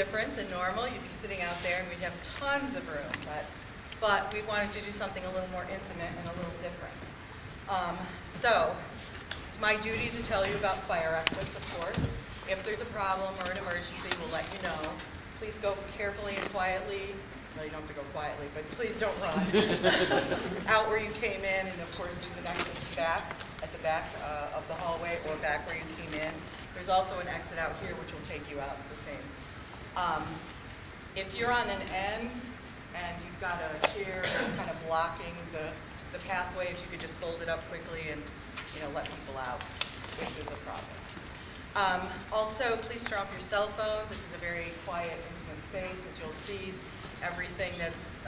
different than normal. You'd be sitting out there and we'd have tons of room, but we wanted to do something a little more intimate and a little different. So it's my duty to tell you about fire exits, of course. If there's a problem or an emergency, we'll let you know. Please go carefully and quietly. No, you don't have to go quietly, but please don't run. Out where you came in, and of course there's an exit at the back of the hallway or back where you came in. There's also an exit out here which will take you out the same. If you're on an end and you've got a chair that's kind of blocking the pathway, if you could just fold it up quickly and let people out if there's a problem. Also, please turn off your cell phones. This is a very quiet, intimate space. As you'll see, everything that's,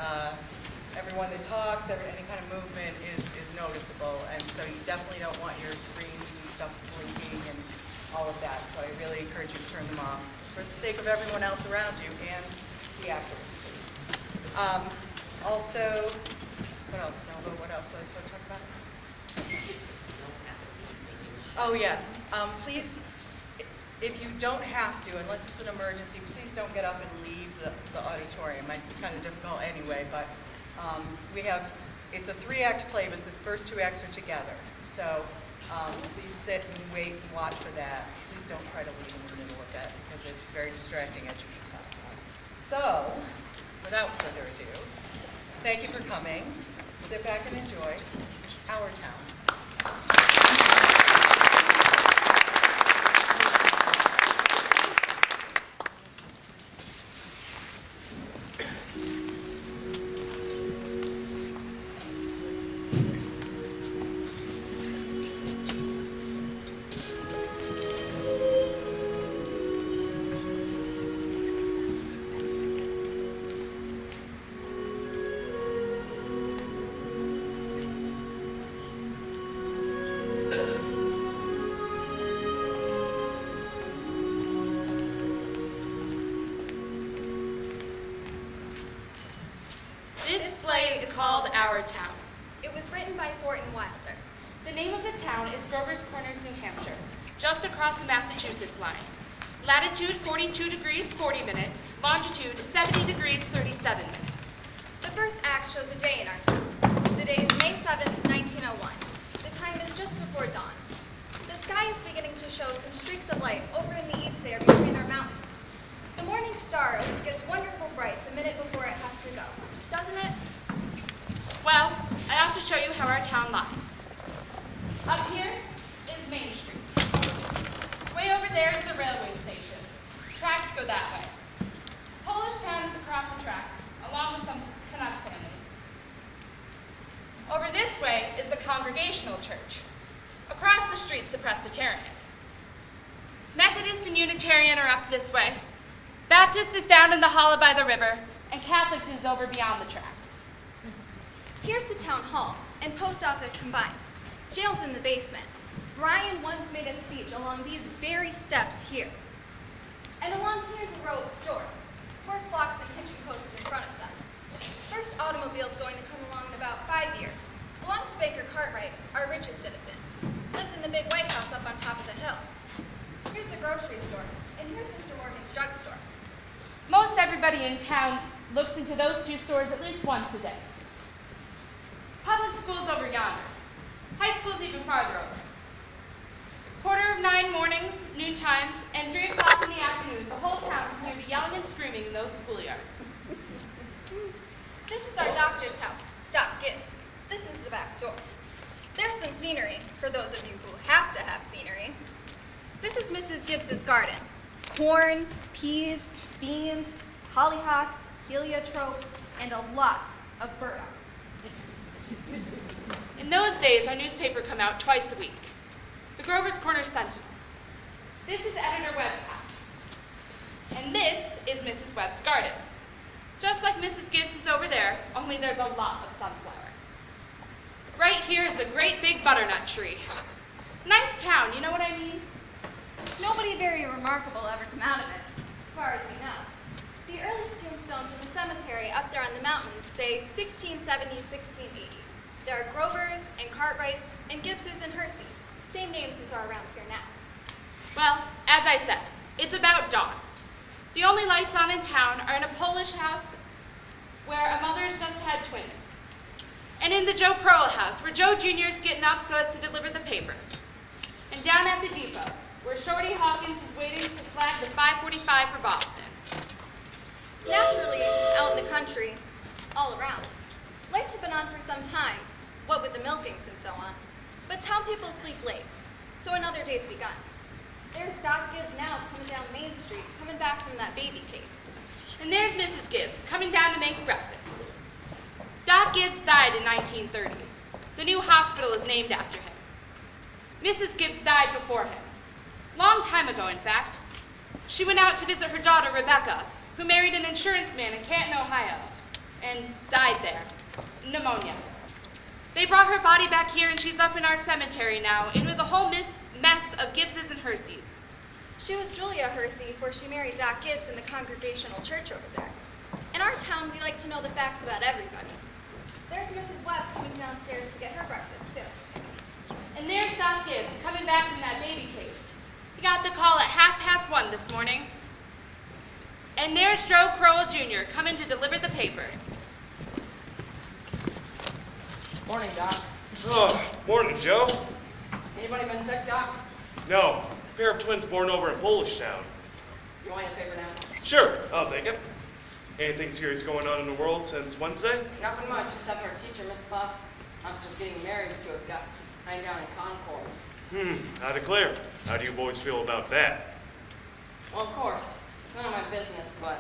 everyone that talks, any kind of movement is noticeable. And so you definitely don't want your screens and stuff blinking and all of that. So I really encourage you to turn them off for the sake of everyone else around you and the actors, please. Also, what else? No, what else was I supposed to talk about? Oh, yes. Please, if you don't have to, unless it's an emergency, please don't get up and leave the auditorium. It's kind of difficult anyway, but it's a 3-act play, but the first 2 acts are together. So please sit and wait and watch for that. Please don't try to leave in the middle of that because it's very distracting as you can tell. So, without further ado, thank you for coming. Sit back and enjoy Our Town. Our Town. It was written by Thornton. The name of the town is Grover's Corners, New Hampshire, just across the Massachusetts line. Latitude 42 degrees 40 minutes, longitude 70 degrees 37 minutes. The first act shows a day in our town. The day is May 7th, 1901. The time is just before dawn. The sky is beginning to show some streaks of light over in the east there between our mountains. The morning star always gets wonderful bright the minute before it has to go, doesn't it? Well, I have to show you how our town lies. Up here is Main Street. Way over there is the railway station. Tracks go that way. Polish town is across the tracks, along with some Canuck families. Over this way is the Congregational Church. Across the street's the Presbyterian. Methodist and Unitarian are up this way. Baptist is down in the hollow by the river, and Catholic is over beyond the tracks. Here's the town hall and post office combined. Jail's in the basement. Brian once made a speech along these very steps here. And along here's a row of stores, horse blocks and hitching posts in front of them. First automobile's going to come along in about 5 years. Belongs to Baker Cartwright, our richest citizen. Lives in the big White House up on top of the hill. Here's the grocery store, and here's Mr. Morgan's drugstore. Most everybody in town looks into those 2 stores at least once a day. Public school's over yonder. High school's even farther over. 9:15 mornings, noon times, and 3 o'clock in the afternoon, the whole town can hear the yelling and screaming in those schoolyards. This is our doctor's house, Doc Gibbs. This is the back door. There's some scenery, for those of you who have to have scenery. This is Mrs. Gibbs's garden. Corn, peas, beans, hollyhock, heliotrope, and a lot of burdock. In those days, our newspaper come out twice a week. The Grover's Corner Sentinel. This is Editor Webb's house. And this is Mrs. Webb's garden. Just like Mrs. Gibbs is over there, only there's a lot of sunflower. Right here is a great big butternut tree. Nice town, you know what I mean? Nobody very remarkable ever come out of it, as far as we know. The earliest tombstones in the cemetery up there on the mountains say 1670, 1680. There are Grovers and Cartwrights and Gibbses and Herseys, same names as are around here now. Well, as I said, it's about dawn. The only lights on in town are in a Polish house where a mother's just had twins. And in the Joe Crowell house, where Joe Jr. is getting up so as to deliver the paper. And down at the depot, where Shorty Hawkins is waiting to flag the 5:45 for Boston. Naturally, out in the country, all around, lights have been on for some time, what with the milkings and so on. But town people sleep late, so another day's begun. There's Doc Gibbs now coming down Main Street, coming back from that baby case. And there's Mrs. Gibbs coming down to make breakfast. Doc Gibbs died in 1930. The new hospital is named after him. Mrs. Gibbs died before him. Long time ago, in fact. She went out to visit her daughter, Rebecca, who married an insurance man in Canton, Ohio, and died there. Pneumonia. They brought her body back here, and she's up in our cemetery now, in with a whole mess of Gibbses and Herseys. She was Julia Hersey, for she married Doc Gibbs in the Congregational Church over there. In our town, we like to know the facts about everybody. There's Mrs. Webb coming downstairs to get her breakfast, too. And there's Doc Gibbs coming back from that baby case. He got the call at 1:30 this morning. And there's Joe Crowell Jr. coming to deliver the paper. Morning, Doc. Oh, morning, Joe. Anybody been sick, Doc? No, pair of twins born over in Polish town. You want your paper now? Sure, I'll take it. Anything serious going on in the world since Wednesday? Nothing much, except our teacher, Miss Foss, us just getting married to a guy hanging down in Concord. I declare. How do you boys feel about that? Well, of course, it's none of my business, but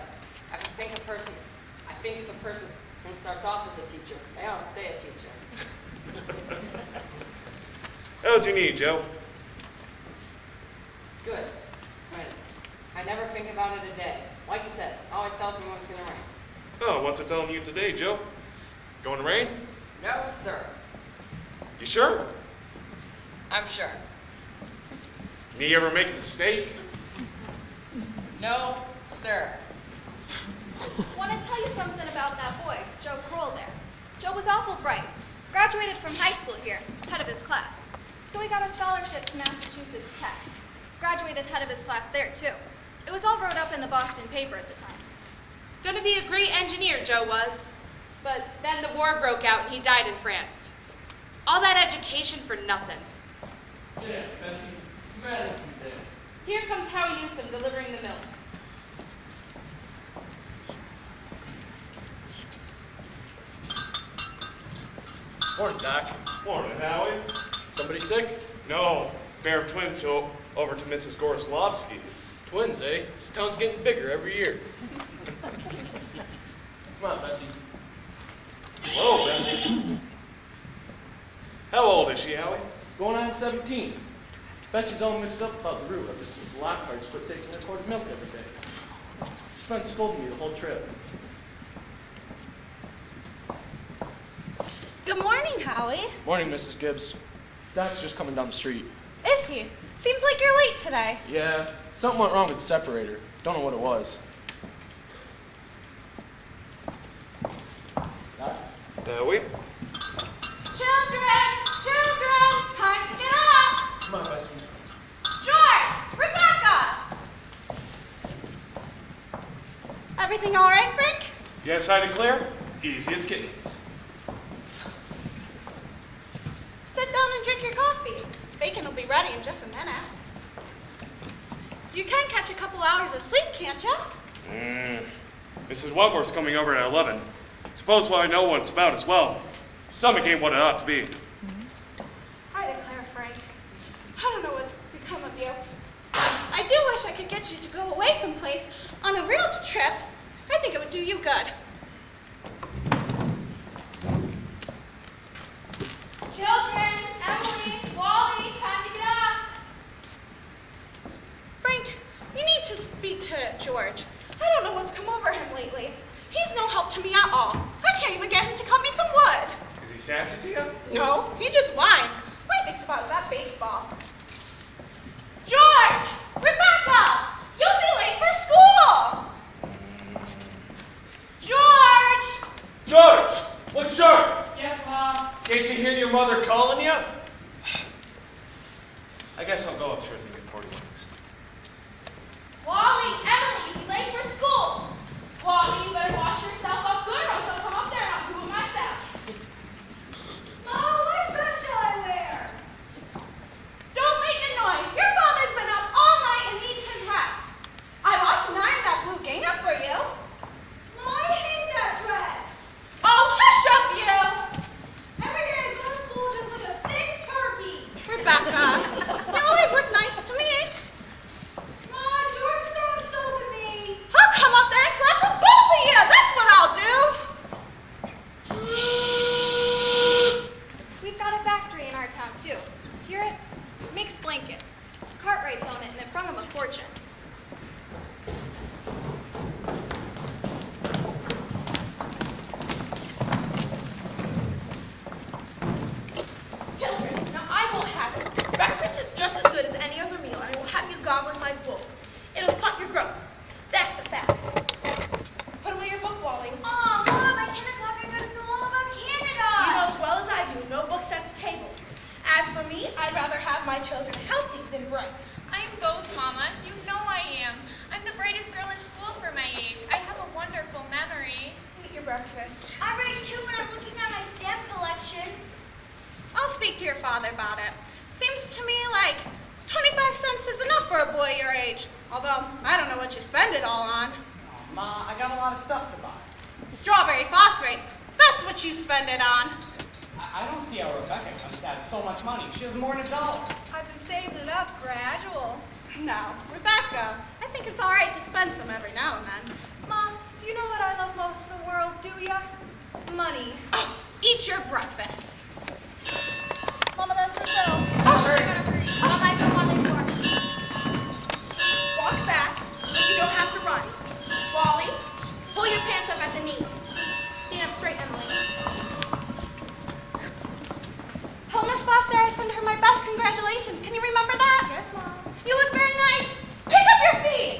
I think if a person starts off as a teacher, they ought to stay a teacher. How's your knee, Joe? Good. I never think about it a day. Like you said, always tells me when it's going to rain. Oh, what's it telling you today, Joe? Going to rain? No, sir. You sure? I'm sure. Knee ever make a mistake? No, sir. Want to tell you something about that boy, Joe Crowell there. Joe was awful bright. Graduated from high school here, head of his class. So he got a scholarship to Massachusetts Tech. Graduated head of his class there, too. It was all wrote up in the Boston paper at the time. Gonna be a great engineer, Joe was. But then the war broke out and he died in France. All that education for nothing. Yeah, Bessie, what's the matter with you there? Here comes Howie Newsom delivering the milk. Morning, Doc. Morning, Howie. Somebody sick? No, pair of twins over to Mrs. Gorislovsky's. Twins, eh? This town's getting bigger every year. Come on, Bessie. Hello, Bessie. How old is she, Howie? Going on 17. Bessie's all mixed up about the route ever since the Lockharts quit taking their quart of milk every day. She's been scolding me the whole trip. Good morning, Howie. Morning, Mrs. Gibbs. Doc's just coming down the street. Is he? Seems like you're late today. Yeah, something went wrong with the separator. Don't know what it was. Doc? Howie? Children, time to get up. Come on, Bessie. George, Rebecca. Everything all right, Frank? Yes, I declare. Easy as kittens. Sit down and drink your coffee. Bacon will be ready in just a minute. You can catch a couple hours of sleep, can't you? Mrs. Wentworth's coming over at 11. Suppose what I know what it's about as well. Stomach ain't what it ought to be. I declare, Frank, I don't know what's become of you. I do wish I could get you to go away someplace on a real trip. I think it would do you good. Children, Emily, Wally, time to get up. Frank, you need to speak to George. I don't know what's come over him lately. He's no help to me at all. I can't even get him to cut me some wood. Is he sassy to you? No, he just whines. All he thinks about is that baseball. George! Rebecca! You'll be late for school! George! George! Look sharp! Yes, Mom. Can't you hear your mother calling you? I guess I'll go upstairs and get Cordy. Wally, Emily, you'll be late for breakfast. I rate 2 when I'm looking at my stamp collection. I'll speak to your father about it. Seems to me like 25 cents is enough for a boy your age. Although, I don't know what you spend it all on. Oh, Ma, I got a lot of stuff to buy. Strawberry phosphates. That's what you spend it on. I don't see how Rebecca must have so much money. She has more than $1. I've been saving it up gradual. No, Rebecca, I think it's all right to spend some every now and then. Mom, do you know what I love most in the world, do ya? Money. Oh, eat your breakfast. Mama, that's for Bill. Oh, I gotta hurry. Mom, I don't want any more. Walk fast, but you don't have to run. Wally, pull your pants up at the knee. Stand up straight, Emily. Tell Miss Foster I send her my best congratulations. Can you remember that? Yes, Mom. You look very nice. Pick up your feet.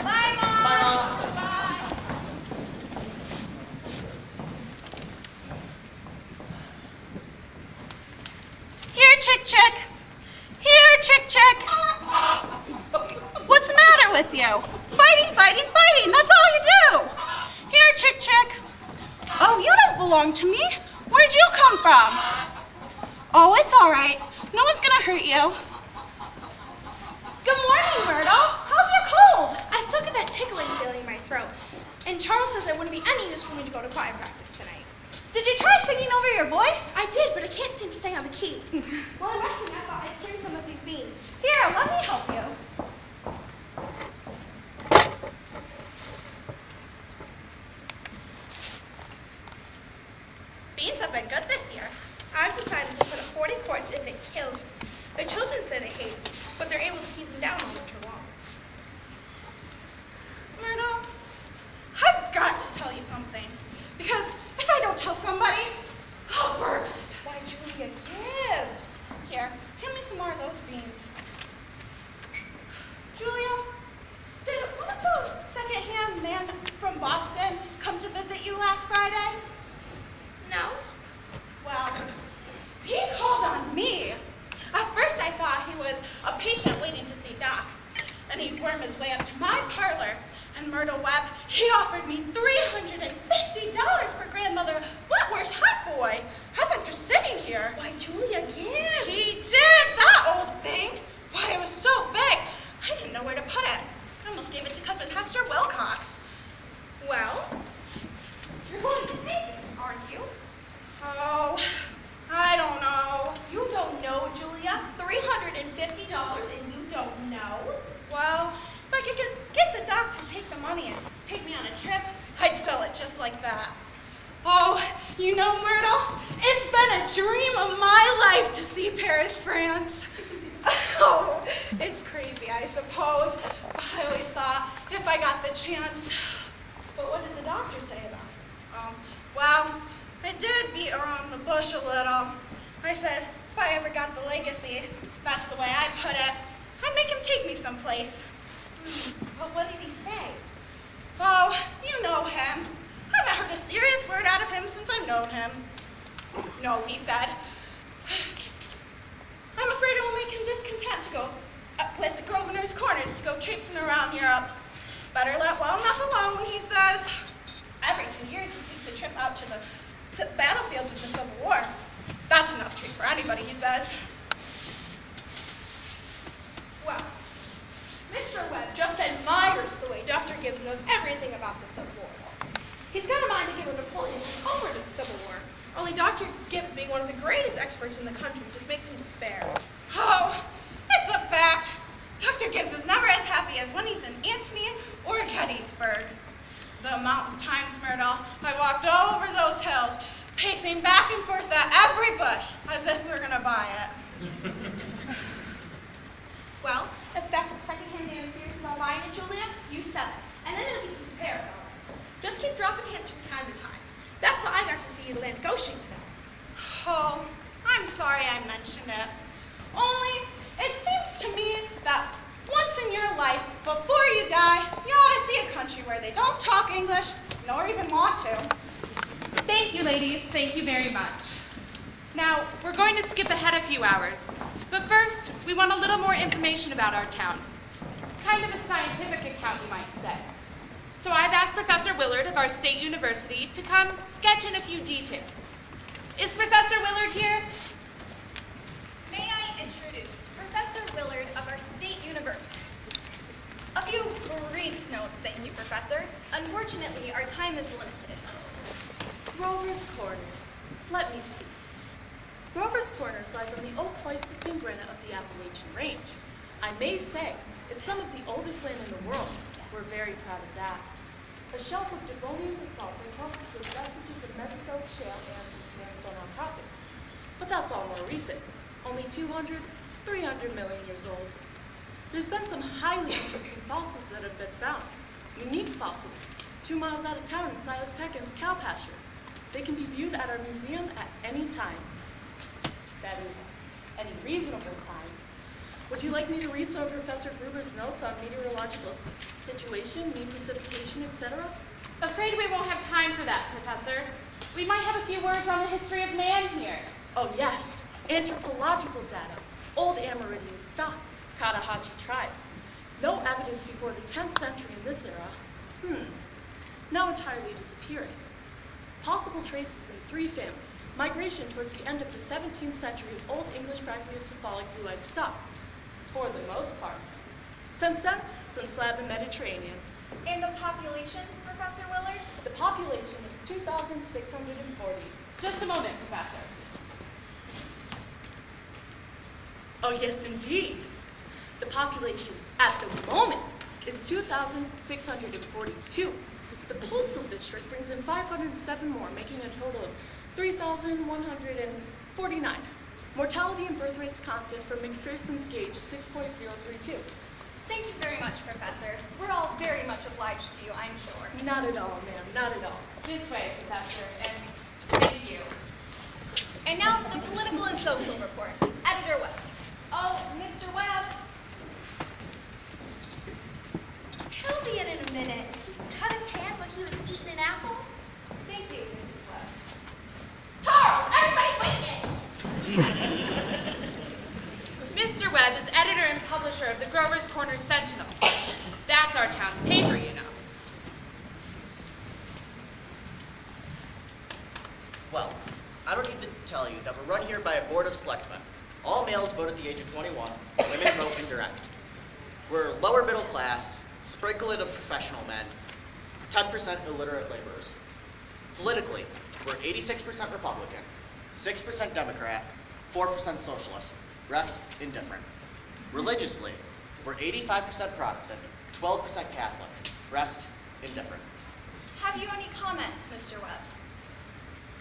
Bye, Mom. Bye, Mom. Bye. Here, chick, chick. Here, chick, chick. What's the matter with you? Fighting, fighting, fighting. That's all you do. Here, chick, chick. Oh, you don't belong to me. Where'd you come from? Oh, it's all right. No one's gonna hurt you. Good morning, Myrtle. How's your cold? I still get that tickling feeling in my throat. And Charles says it wouldn't be any use for me to go to choir practice tonight. Did you try singing over your voice? I did, but I can't seem to stay on the key. While I'm resting, I thought I'd strain some of these beans. Here, let me help you. Beans have been good this year. I've decided to put up 40 quarts if it kills me. The children say they hate them, but they're able to keep them down all winter long. Myrtle, I've got to tell you something. Because if I don't tell somebody, I'll burst. Why, Julia Gibbs. Here, hand me some more of those beans. Julia, did one of those second-hand men from Boston come to visit you last Friday? No? Well, he called on me. At first I thought he was a patient waiting to see Doc, and he'd worm his way up to my parlor. And Myrtle Webb, he offered me $350 for grandmother Wentworth's hot boy. As I'm just sitting here. Why, Julia Gibbs. He did, that old thing. Why, it was so big, I didn't know where to put it. I almost gave it to Cousin Hester Wilcox. Well, you're going to take it, aren't you? Oh, I don't know. You don't know, Julia. $350 and you don't know? Well, if I could get the doc to take the money and take me on a trip, I'd sell it just like that. Oh, you know, Myrtle, it's been a dream of my life to see Paris, France. Oh, it's crazy, I suppose. But I always thought if I got the chance. But what did the doctor say about it? Well, I did beat around the bush a little. I said if I ever got the legacy, that's the way I put it, I'd make him take me someplace. But what did he say? Oh, you know him. I haven't heard a serious word out of him since I've known him. No, he said. I'm afraid it will make him discontent to go with the Grosvenor's Corners to go traipsing around Europe. Better let well enough alone, he says. Every 2 years he takes a trip out to the battlefields of the Civil War. That's enough treat for anybody, he says. Well, Mr. Webb just admires the way Dr. Gibbs knows everything about the Civil War. He's got a mind to give a Napoleon over to the Civil War. Only Dr. Gibbs, being one of the greatest experts in the country, just makes him despair. Oh, it's a fact. Dr. Gibbs is never as happy as when he's in Antony or Gettysburg. The amount of times, Myrtle, I walked over those hills, pacing back and forth at every bush, as if we were going to buy it. Well, if that second-hand man is serious about buying it, Julia, you sell it. And then it'll get to see Paris all right. Just keep dropping hints from time to time. That's how I got to see you land Goshen, you know. Oh, I'm sorry I mentioned it. Only, it seems to me that once in your life, before you die, you ought to see a country where they don't talk English, nor even want to. Thank you, ladies. Thank you very much. Now, we're going to skip ahead a few hours. But first, we want a little more information about our town. Kind of a scientific account, you might say. So I've asked Professor Willard of our state university to come sketch in a few details. Is Professor Willard here? May I introduce Professor Willard of our state university? A few brief notes, thank you, Professor. Unfortunately, our time is limited. Grover's Corners. Let me see. Grover's Corners lies on the old Pleistocene granite of the Appalachian Range. I may say it's some of the oldest land in the world. We're very proud of that. A shelf of Devonian basalt encrusted with vestiges of Mesozoic shale and some sandstone outcroppings. But that's all more recent, only 200, 300 million years old. There's been some highly interesting fossils that have been found. Unique fossils, 2 miles out of town in Silas Peckham's cow pasture. They can be viewed at our museum at any time. That is, any reasonable time. Would you like me to read some of Professor Gruber's notes on meteorological situation, mean precipitation, etc.? Afraid we won't have time for that, Professor. We might have a few words on the history of man here. Oh yes, anthropological data, old Amerindian stock, Cotahachi tribes. No evidence before the 10th century in this era. Now entirely disappearing. Possible traces in 3 families. Migration towards the end of the 17th century of Old English brachiocephalic blue-eyed stock, for the most part. Since then, some Slav and Mediterranean. And the population, Professor Willard? The population is 2,640. Just a moment, Professor. Oh yes, indeed. The population at the moment is 2,642. The postal district brings in 507 more, making a total of 3,149. Mortality and birth rates constant for McPherson's gauge 6.032. Thank you very much, Professor. We're all very much obliged to you, I'm sure. Not at all, ma'am, not at all. This way, Professor, and thank you. And now the political and social report. Editor Webb. Oh, Mr. Webb. He'll be in a minute. He cut his hand while he was eating an apple. Thank you, Mrs. Webb. Charles, everybody's waiting! Mr. Webb is editor and publisher of the Grover's Corner Sentinel. That's our town's paper, you know. Well, I don't need to tell you that we're run here by a board of selectmen. All males vote at the age of 21, women vote indirect. We're lower middle class, sprinkle it of professional men, 10% illiterate laborers. Politically, we're 86% Republican, 6% Democrat, 4% socialist, rest indifferent. Religiously, we're 85% Protestant, 12% Catholic, rest indifferent. Have you any comments, Mr. Webb?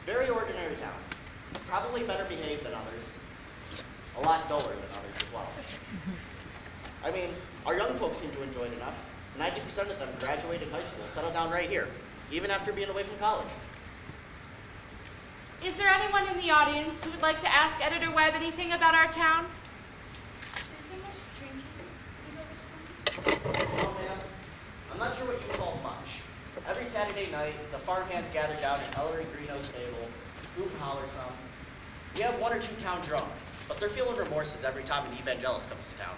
Very ordinary town. Probably better behaved than others. A lot duller than others as well. I mean, our young folks seem to enjoy it enough. 90% of them graduated high school, settled down right here, even after being away from college. Is there anyone in the audience who would like to ask Editor Webb anything about our town? Is there much drinking in Grover's Corner? Well, ma'am, I'm not sure what you call much. Every Saturday night, the farmhands gather down at Ellery Greenow's stable, hoot and holler some. We have 1 or 2 town drunks, but they're feeling remorses every time an evangelist comes to town.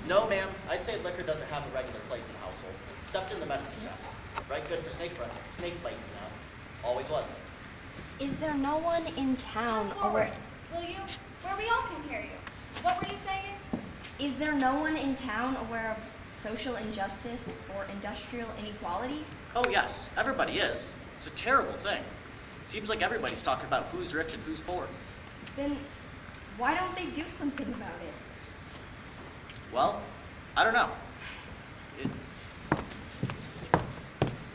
No, ma'am, I'd say liquor doesn't have a regular place in the household, except in the medicine chest. Right good for snake biting, you know. Always was. Is there no one in town Come forward, will you? Where we all can hear you. What were you saying? Is there no one in town aware of social injustice or industrial inequality? Oh yes, everybody is. It's a terrible thing. Seems like everybody's talking about who's rich and who's poor. Then why don't they do something about it? Well, I don't know.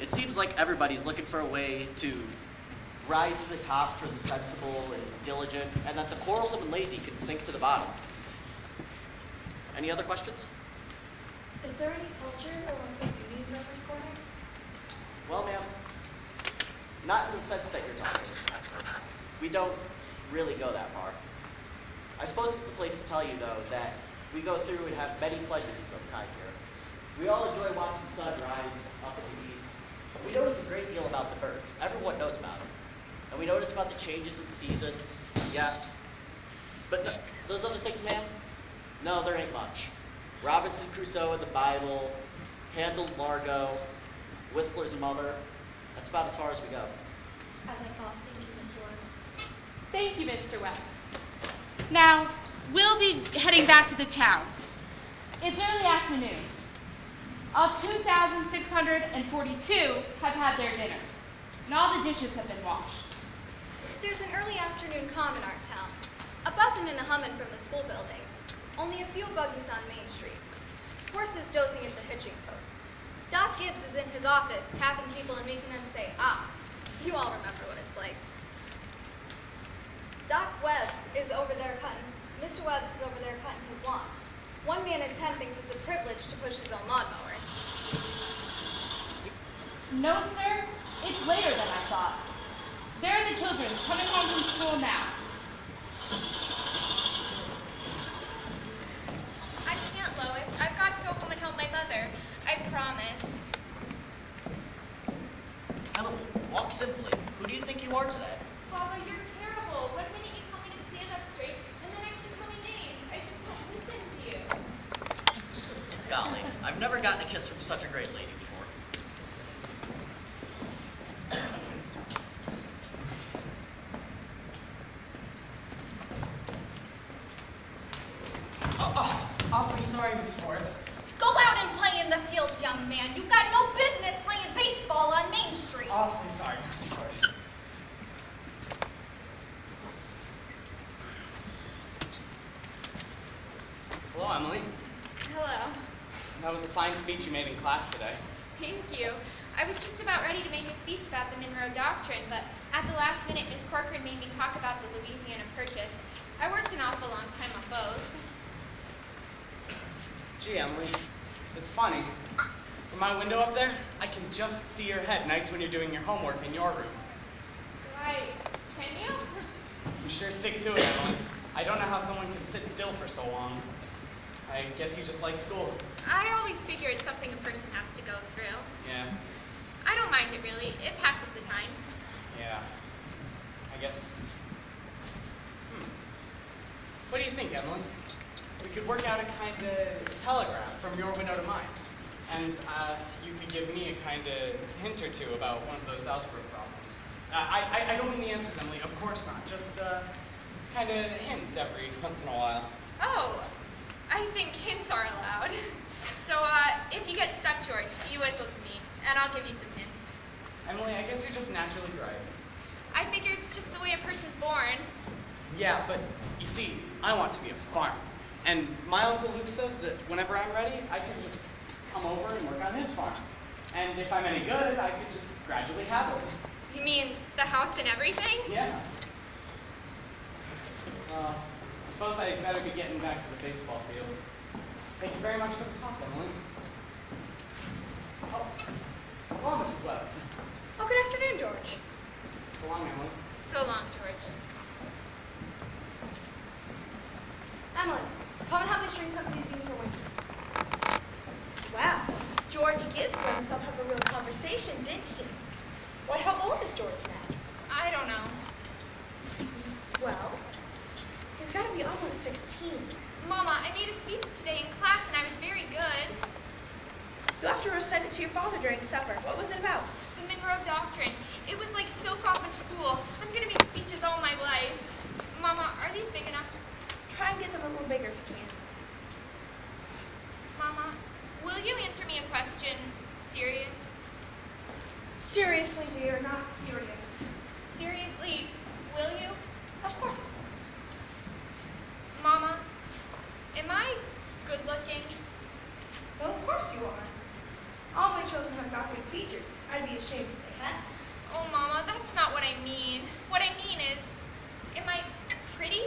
It seems like everybody's looking for a way to rise to the top for the sensible and diligent, and that the quarrelsome and lazy can sink to the bottom. Any other questions? Is there any culture or community in Grover's Corner? Well, ma'am, not in the sense that you're talking. We don't really go that far. I suppose it's the place to tell you, though, that we go through and have many pleasures of some kind here. We all enjoy watching the sun rise up in the east. We notice a great deal about the birds. Everyone knows about them. And we notice about the changes in seasons, yes. But those other things, ma'am? No, there ain't much. Robinson Crusoe in the Bible, Handel's Largo, Whistler's mother. That's about as far as we go. As I thought, thank you, Mr. Webb. Thank you, Mr. Webb. Now, we'll be heading back to the town. It's early afternoon. All 2,642 have had their dinners, and all the dishes have been washed. There's an early afternoon calm in our town. A buzzing and a humming from the school buildings. Only a few buggies on Main Street. Horses dozing at the hitching posts. Doc Gibbs is in his office tapping people and making them say, ah. You all remember what it's like. Mr. Webb's is over there cutting his lawn. One man in 10 thinks it's a privilege to push his own lawnmower. No, sir. It's later than I thought. There are the children coming home from school now. I can't, Lois. I've got to go home and help my mother. I promise. Emily, walk simply. Who do you think you are today? Papa, you're terrible. One minute you tell me to stand up straight, and the next you call me names. I just don't listen to you. Golly, I've never gotten a kiss from such a great lady before. Awfully sorry, Miss Morris. Go out and play in the fields, young man. You've got no business playing baseball on Main Street. Awfully sorry, Miss Morris. Hello, Emily. Hello. That was a fine speech you made in class today. Thank you. I was just about ready to make a speech about the Monroe Doctrine, but at the last minute, Miss Corcoran made me talk about the Louisiana Purchase. I worked an awful long time on both. Gee, Emily, it's funny. From my window up there, I can just see your head nights when you're doing your homework in your room. Why, can you? You sure stick to it, Emily. I don't know how someone can sit still for so long. I guess you just like school. I always figure it's something a person has to go through. Yeah, I don't mind it, really. It passes the time. yeah. I guess. What do you think, Emily? We could work out a kind of telegraph from your window to mine. And you could give me a kind of hint or two about one of those algebra problems. I don't mean the answers, Emily. Of course not. Just kind of hint every once in a while. Oh, I think hints are allowed. So if you get stuck, George, you whistle to me, and I'll give you some hints. Emily, I guess you're just naturally bright. I figure it's just the way a person's born. Yeah, but you see, I want to be a farmer. And my Uncle Luke says that whenever I'm ready, I can just come over and work on his farm. And if I'm any good, I could just gradually have it. You mean the house and everything? Yeah. I suppose I better be getting back to the baseball field. Thank you very much for the talk, Emily. Oh, hello, Mrs. Webb. Oh, good afternoon, George. So long, Emily. So long, George. Emily, come and help me string some of these beans for winter. Wow, George Gibbs let himself have a real conversation, didn't he? Why, how old is George now? I don't know. Well, he's got to be almost 16. Mama, I made a speech today in class, and I was very good. You'll have to recite it to your father during supper. What was it about? The Monroe Doctrine. It was like silk off of school. I'm going to make speeches all my life. Mama, are these big enough? Try and get them a little bigger if you can. Mama, will you answer me a question? Serious? Seriously, dear, not serious. Seriously, will you? Of course. Mama, am I good looking? Well, of course you are. All my children have got good features. I'd be ashamed if they hadn't. Oh, Mama, that's not what I mean. What I mean is, am I pretty?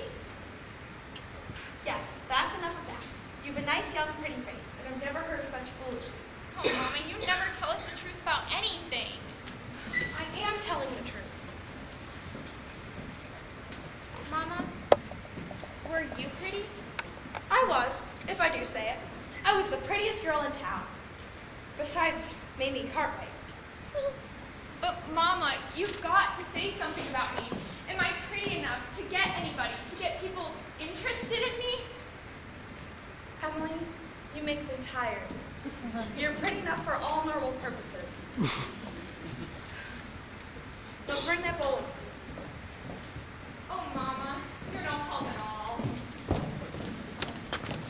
Yes, that's enough of that. You've a nice, young, pretty face, and I've never heard of such foolishness. Oh, Mama, you never tell us the truth about anything. I am telling the truth. Mama, were you pretty? I was, if I do say it. I was the prettiest girl in town. Besides, Mamie Cartwright. But Mama, you've got to say something about me. Am I pretty enough to get anybody, to get people interested in me? Emily, you make me tired. You're pretty enough for all normal purposes. But bring that bowl. Oh, Mama, you're no help at all.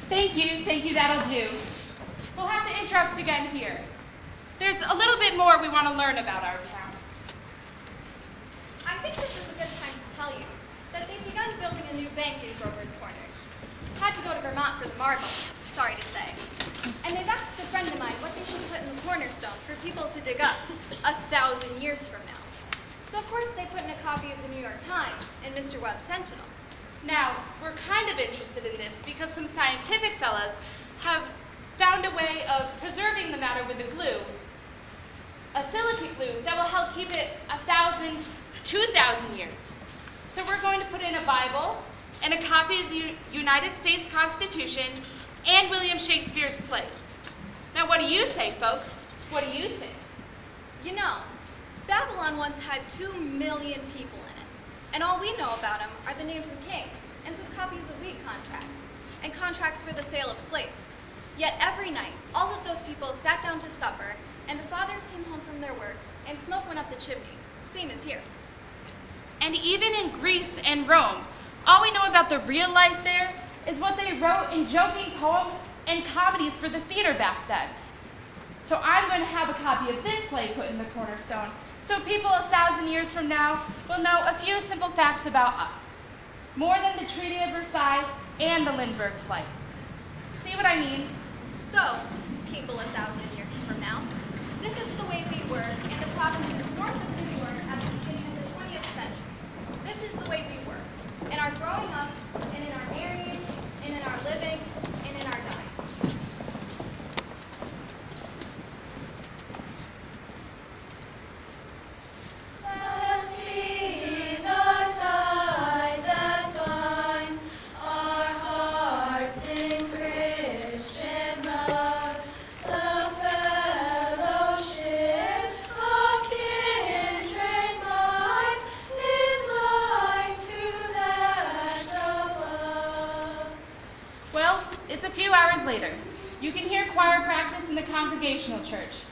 Thank you, that'll do. We'll have to interrupt again here. There's a little bit more we want to learn about our town. I think this is a good time to tell you that they've begun building a new bank in Grover's Corners. Had to go to Vermont for the marble, sorry to say. And they've asked a friend of mine what they should put in the cornerstone for people to dig up 1,000 years from now. So of course they put in a copy of the New York Times and Mr. Webb's Sentinel. Now, we're kind of interested in this because some scientific fellows have found a way of preserving the matter with a glue, a silicate glue that will help keep it 1,000, 2,000 years. So we're going to put in a Bible and a copy of the United States Constitution and William Shakespeare's plays. Now, what do you say, folks? What do you think? You know, Babylon once had 2 million people in it, and all we know about them are the names of kings and some copies of wheat contracts and contracts for the sale of slaves. Yet every night, all of those people sat down to supper, and the fathers came home from their work, and smoke went up the chimney, same as here. And even in Greece and Rome, all we know about the real life there is what they wrote in joking poems and comedies for the theater back then. So I'm going to have a copy of this play put in the cornerstone, so people 1,000 years from now will know a few simple facts about us. More than the Treaty of Versailles and the Lindbergh Flight. See what I mean? So, people 1,000 years from now, this is the way we were in the provinces north of New York at the beginning of the 20th century. This is the way we were in our growing up, and in our marrying, and in our living, and in our dying. Let's be the tie that binds our hearts in Christian love, the fellowship of kindred minds is like to that above. Well, it's a few hours later. You can hear choir practice in the Congregational Church,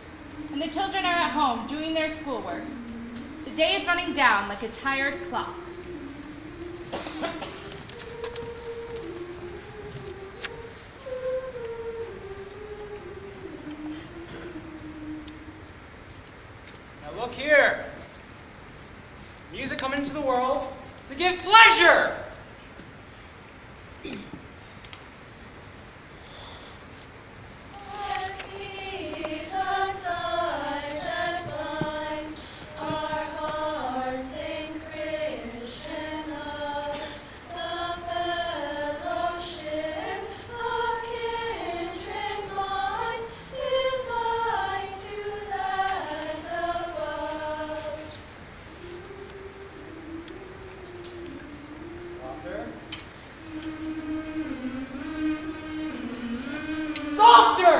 and the children are at home doing their schoolwork. The day is running down like a tired clock. Now look here. Music come into the world to give pleasure. Let's be the tie that binds our hearts in Christian love, the fellowship of kindred minds is like to that above. Softer! Softer!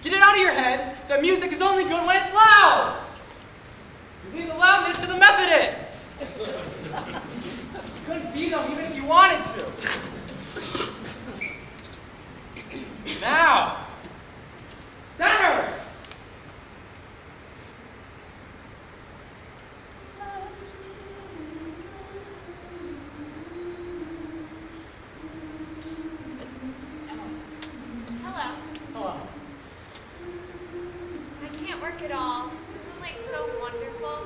Get it out of your head that music is only good when it's loud. You leave the loudness to the Methodists. You couldn't beat them even if you wanted to. Now, tenors! Hello. Hello. I can't work at all. The moonlight's so wonderful.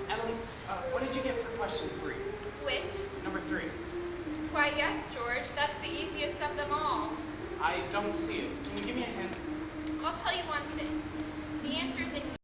Emily, what did you get for question 3? Which? Number 3. Why, yes, George. That's the easiest of them all. I don't see it. Can you give me a hint? I'll tell you one thing. The answer is in